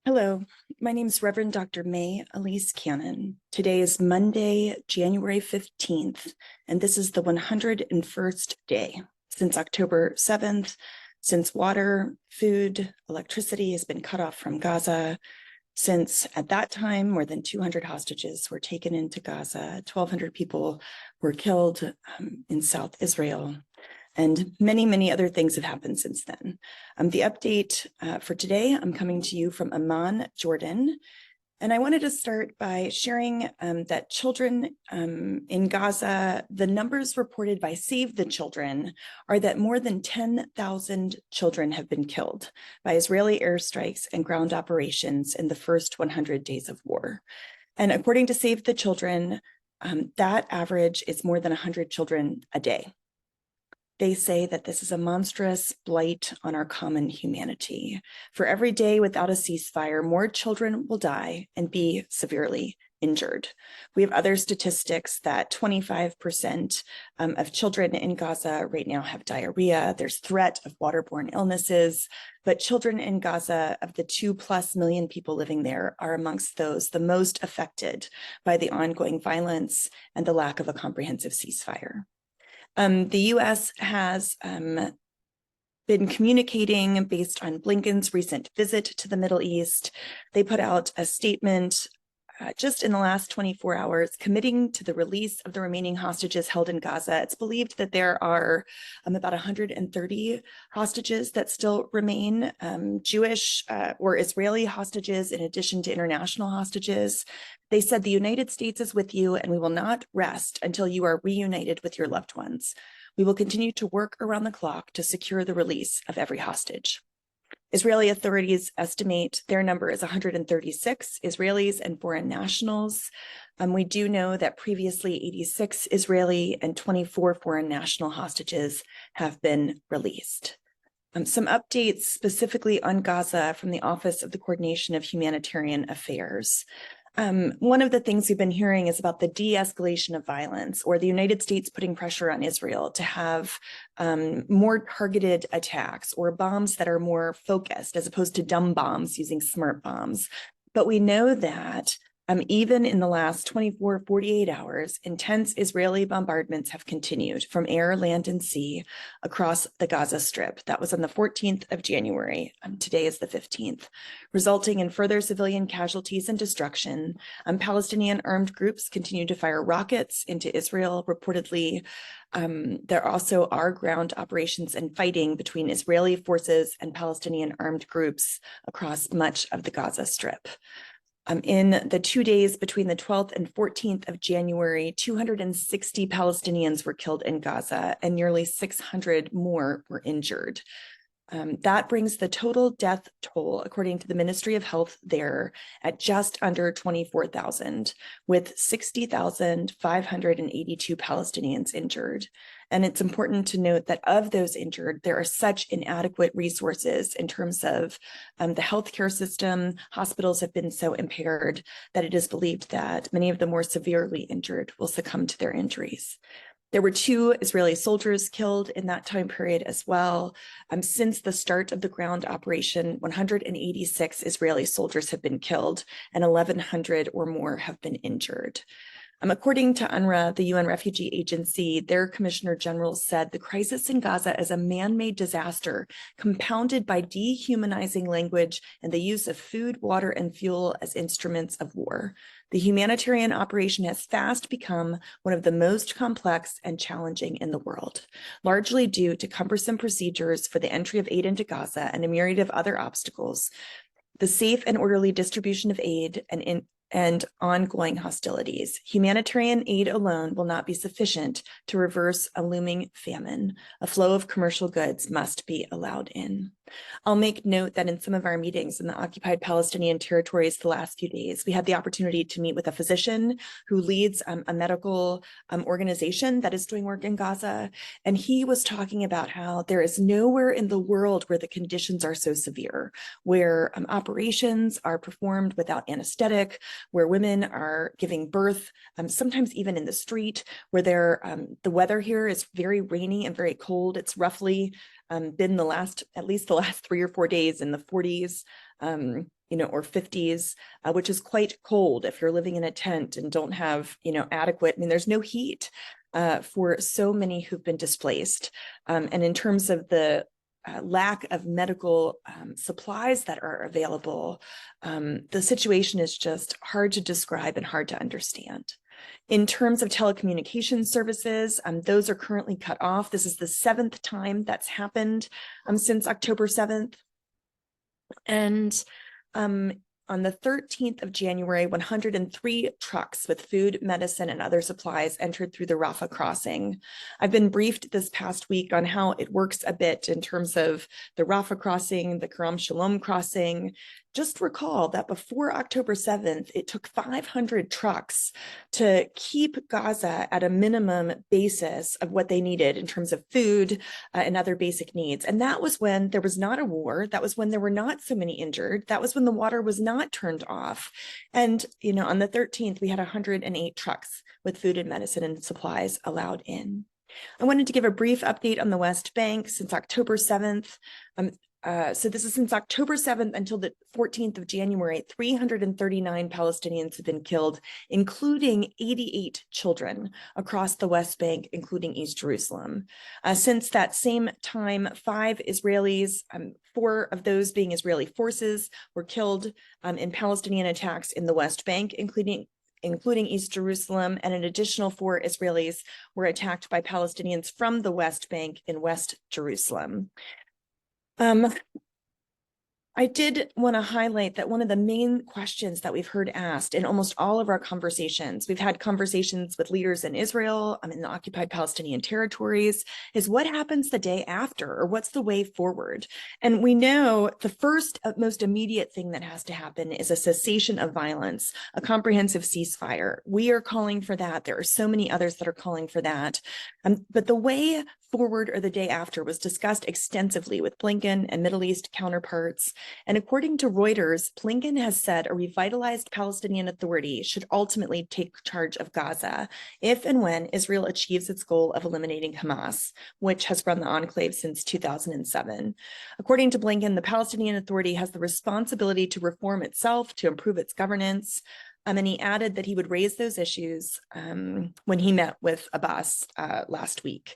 Hello, my name is Reverend Dr. May Elise Cannon. Today is Monday, January 15th, and this is the 101st day since October 7th, since water, food, electricity has been cut off from Gaza, since at that time more than 200 hostages were taken into Gaza, 1,200 people were killed in South Israel. And many, many other things have happened since then. The update for today, I'm coming to you from Amman, Jordan. And I wanted to start by sharing that children in Gaza, the numbers reported by Save the Children are that more than 10,000 children have been killed by Israeli airstrikes and ground operations in the first 100 days of war. And according to Save the Children, that average is more than 100 children a day. They say that this is a monstrous blight on our common humanity. For every day without a ceasefire, more children will die and be severely injured. We have other statistics that 25% of children in Gaza right now have diarrhea. There's threat of waterborne illnesses, but children in Gaza, of the 2+ million people living there, are amongst those the most affected by the ongoing violence and the lack of a comprehensive ceasefire. The U.S. has been communicating based on Blinken's recent visit to the Middle East. They put out a statement just in the last 24 hours committing to the release of the remaining hostages held in Gaza. It's believed that there are about 130 hostages that still remain, Jewish or Israeli hostages in addition to international hostages. They said the United States is with you and we will not rest until you are reunited with your loved ones. We will continue to work around the clock to secure the release of every hostage. Israeli authorities estimate their number is 136 Israelis and foreign nationals. We do know that previously 86 Israeli and 24 foreign national hostages have been released. Some updates specifically on Gaza from the Office of the Coordination of Humanitarian Affairs. One of the things we've been hearing is about the de-escalation of violence, or the United States putting pressure on Israel to have more targeted attacks or bombs that are more focused as opposed to dumb bombs using smart bombs. But we know that even in the last 24, 48 hours, intense Israeli bombardments have continued from air, land, and sea across the Gaza Strip. That was on the 14th of January. Today is the 15th, resulting in further civilian casualties and destruction. Palestinian armed groups continue to fire rockets into Israel. Reportedly, there also are ground operations and fighting between Israeli forces and Palestinian armed groups across much of the Gaza Strip. In the 2 days between the 12th and 14th of January, 260 Palestinians were killed in Gaza and nearly 600 more were injured. That brings the total death toll, according to the Ministry of Health there, at just under 24,000, with 60,582 Palestinians injured. And it's important to note that of those injured, there are such inadequate resources in terms of the healthcare system. Hospitals have been so impaired that it is believed that many of the more severely injured will succumb to their injuries. There were 2 Israeli soldiers killed in that time period as well. Since the start of the ground operation, 186 Israeli soldiers have been killed and 1,100 or more have been injured. According to UNRWA, the UN Refugee Agency, their Commissioner General said the crisis in Gaza is a man-made disaster compounded by dehumanizing language and the use of food, water, and fuel as instruments of war. The humanitarian operation has fast become one of the most complex and challenging in the world, largely due to cumbersome procedures for the entry of aid into Gaza and a myriad of other obstacles, the safe and orderly distribution of aid, and ongoing hostilities. Humanitarian aid alone will not be sufficient to reverse a looming famine. A flow of commercial goods must be allowed in. I'll make note that in some of our meetings in the occupied Palestinian territories the last few days, we had the opportunity to meet with a physician who leads a medical organization that is doing work in Gaza. And he was talking about how there is nowhere in the world where the conditions are so severe, where operations are performed without anesthetic, where women are giving birth, sometimes even in the street, where the weather here is very rainy and very cold. It's roughly been at least the last 3 or 4 days in the 40s. or 50s, which is quite cold if you're living in a tent and don't have, adequate, there's no heat for so many who've been displaced. And in terms of the lack of medical supplies that are available, the situation is just hard to describe and hard to understand. In terms of telecommunications services, those are currently cut off. This is the 7th time that's happened since October 7th. And on the 13th of January, 103 trucks with food, medicine, and other supplies entered through the Rafah crossing. I've been briefed this past week on how it works a bit in terms of the Rafah crossing, the Karam Shalom crossing. Just recall that before October 7th, it took 500 trucks to keep Gaza at a minimum basis of what they needed in terms of food and other basic needs. And that was when there was not a war. That was when there were not so many injured. That was when the water was not turned off. And, on the 13th, we had 108 trucks with food and medicine and supplies allowed in. I wanted to give a brief update on the West Bank since October 7th. So this is since October 7th until the 14th of January, 339 Palestinians have been killed, including 88 children across the West Bank, including East Jerusalem. Since that same time, 5 Israelis, 4 of those being Israeli forces, were killed in Palestinian attacks in the West Bank, including East Jerusalem, and an additional 4 Israelis were attacked by Palestinians from the West Bank in West Jerusalem. I did want to highlight that one of the main questions that we've heard asked in almost all of our conversations, we've had conversations with leaders in Israel, in the occupied Palestinian territories, is what happens the day after, or what's the way forward? And we know the first most immediate thing that has to happen is a cessation of violence, a comprehensive ceasefire. We are calling for that. There are so many others that are calling for that. But the way forward, or the day after, was discussed extensively with Blinken and Middle East counterparts. And according to Reuters, Blinken has said a revitalized Palestinian Authority should ultimately take charge of Gaza if and when Israel achieves its goal of eliminating Hamas, which has run the enclave since 2007. According to Blinken, the Palestinian Authority has the responsibility to reform itself, to improve its governance. And he added that he would raise those issues when he met with Abbas last week.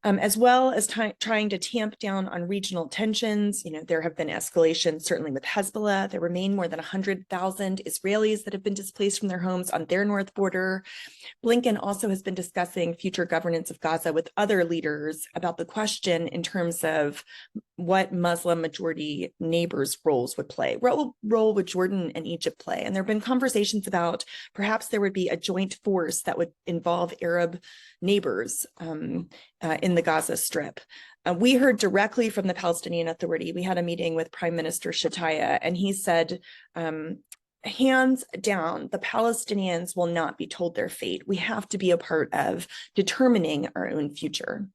As well as trying to tamp down on regional tensions. There have been escalations, certainly with Hezbollah. There remain more than 100,000 Israelis that have been displaced from their homes on their north border. Blinken also has been discussing future governance of Gaza with other leaders about the question in terms of what Muslim majority neighbors' roles would play. What role would Jordan and Egypt play? And there have been conversations about perhaps there would be a joint force that would involve Arab neighbors in the Gaza Strip. We heard directly from the Palestinian Authority. We had a meeting with Prime Minister Shataya, and he said, hands down, the Palestinians will not be told their fate. We have to be a part of determining our own future.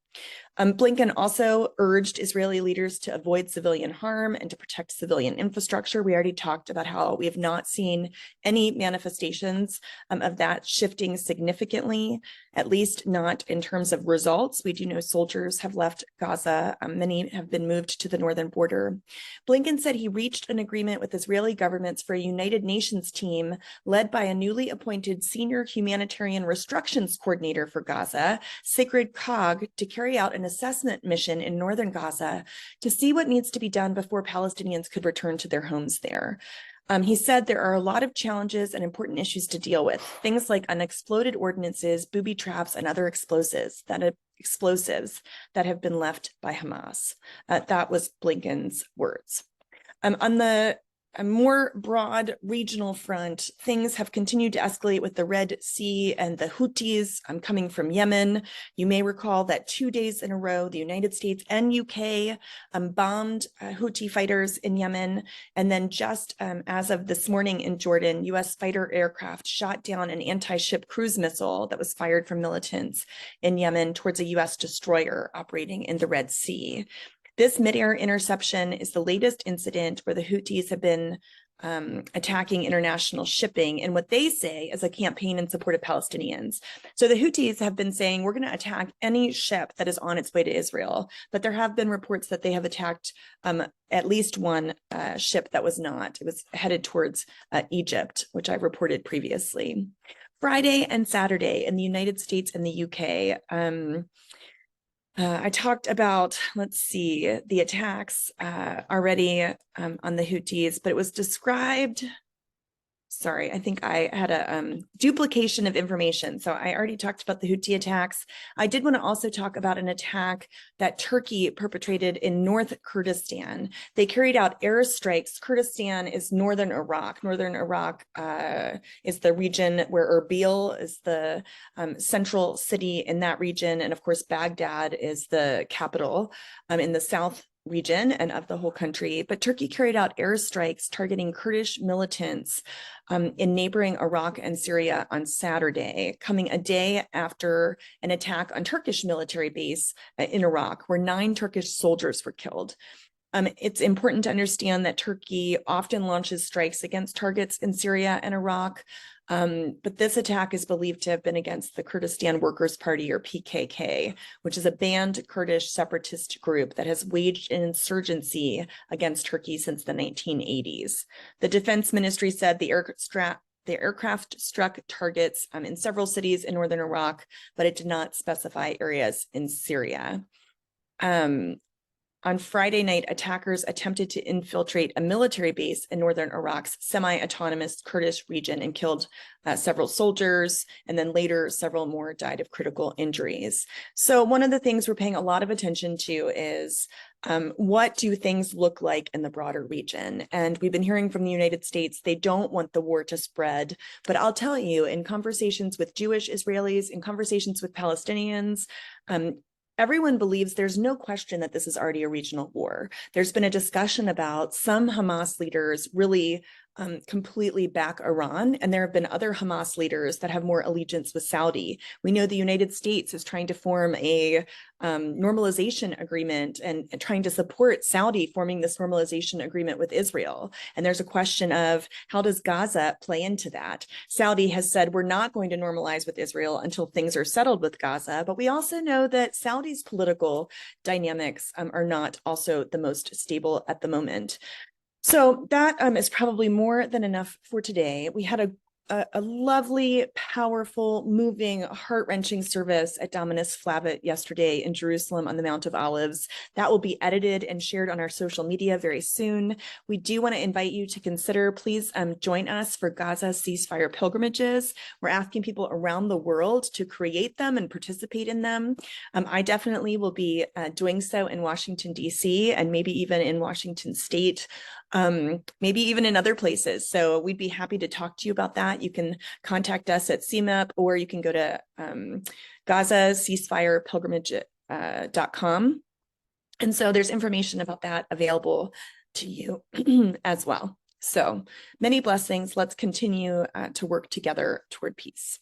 Blinken also urged Israeli leaders to avoid civilian harm and to protect civilian infrastructure. We already talked about how we have not seen any manifestations of that shifting significantly, at least not in terms of results. We do know soldiers have left Gaza. Many have been moved to the northern border. Blinken said he reached an agreement with Israeli governments for a United Nations team led by a newly appointed senior humanitarian restructions coordinator for Gaza, Sigrid Kaag, to carry out an assessment mission in northern Gaza to see what needs to be done before Palestinians could return to their homes there. He said there are a lot of challenges and important issues to deal with, things like unexploded ordnances, booby traps, and other explosives that have been left by Hamas. That was Blinken's words. On the a more broad regional front, things have continued to escalate with the Red Sea and the Houthis coming from Yemen. You may recall that 2 days in a row, the United States and UK bombed Houthi fighters in Yemen. And then just as of this morning in Jordan, US fighter aircraft shot down an anti-ship cruise missile that was fired from militants in Yemen towards a US destroyer operating in the Red Sea. This mid-air interception is the latest incident where the Houthis have been attacking international shipping in what they say is a campaign in support of Palestinians. So the Houthis have been saying, we're going to attack any ship that is on its way to Israel. But there have been reports that they have attacked at least one ship that was not. It was headed towards Egypt, which I reported previously. Friday and Saturday in the United States and the UK, I talked about, let's see, the attacks already on the Houthis, but it was described, sorry, I think I had a duplication of information. So I already talked about the Houthi attacks. I did want to also talk about an attack that Turkey perpetrated in North Kurdistan. They carried out airstrikes. Kurdistan is northern Iraq. Northern Iraq is the region where Erbil is the central city in that region. And of course, Baghdad is the capital in the south region and of the whole country. But Turkey carried out airstrikes targeting Kurdish militants in neighboring Iraq and Syria on Saturday, coming a day after an attack on Turkish military base in Iraq, where 9 Turkish soldiers were killed. It's important to understand that Turkey often launches strikes against targets in Syria and Iraq, but this attack is believed to have been against the Kurdistan Workers' Party, or PKK, which is a banned Kurdish separatist group that has waged an insurgency against Turkey since the 1980s. The Defense Ministry said the aircraft struck targets in several cities in northern Iraq, but it did not specify areas in Syria. On Friday night, attackers attempted to infiltrate a military base in northern Iraq's semi-autonomous Kurdish region and killed several soldiers, and then later several more died of critical injuries. So one of the things we're paying a lot of attention to is what do things look like in the broader region? And we've been hearing from the United States, they don't want the war to spread. But I'll tell you, in conversations with Jewish Israelis, in conversations with Palestinians, everyone believes there's no question that this is already a regional war. There's been a discussion about some Hamas leaders really completely back Iran, and there have been other Hamas leaders that have more allegiance with Saudi. We know the United States is trying to form a normalization agreement and trying to support Saudi forming this normalization agreement with Israel. And there's a question of how does Gaza play into that? Saudi has said we're not going to normalize with Israel until things are settled with Gaza, but we also know that Saudi's political dynamics are not also the most stable at the moment. So that is probably more than enough for today. We had a lovely, powerful, moving, heart-wrenching service at Dominus Flavit yesterday in Jerusalem on the Mount of Olives. That will be edited and shared on our social media very soon. We do want to invite you to consider, please join us for Gaza ceasefire pilgrimages. We're asking people around the world to create them and participate in them. I definitely will be doing so in Washington, D.C., and maybe even in Washington State, maybe even in other places. So we'd be happy to talk to you about that. You can contact us at CMEP, or you can go to Gaza Ceasefire Pilgrimage.com. And so there's information about that available to you as well. So many blessings. Let's continue to work together toward peace.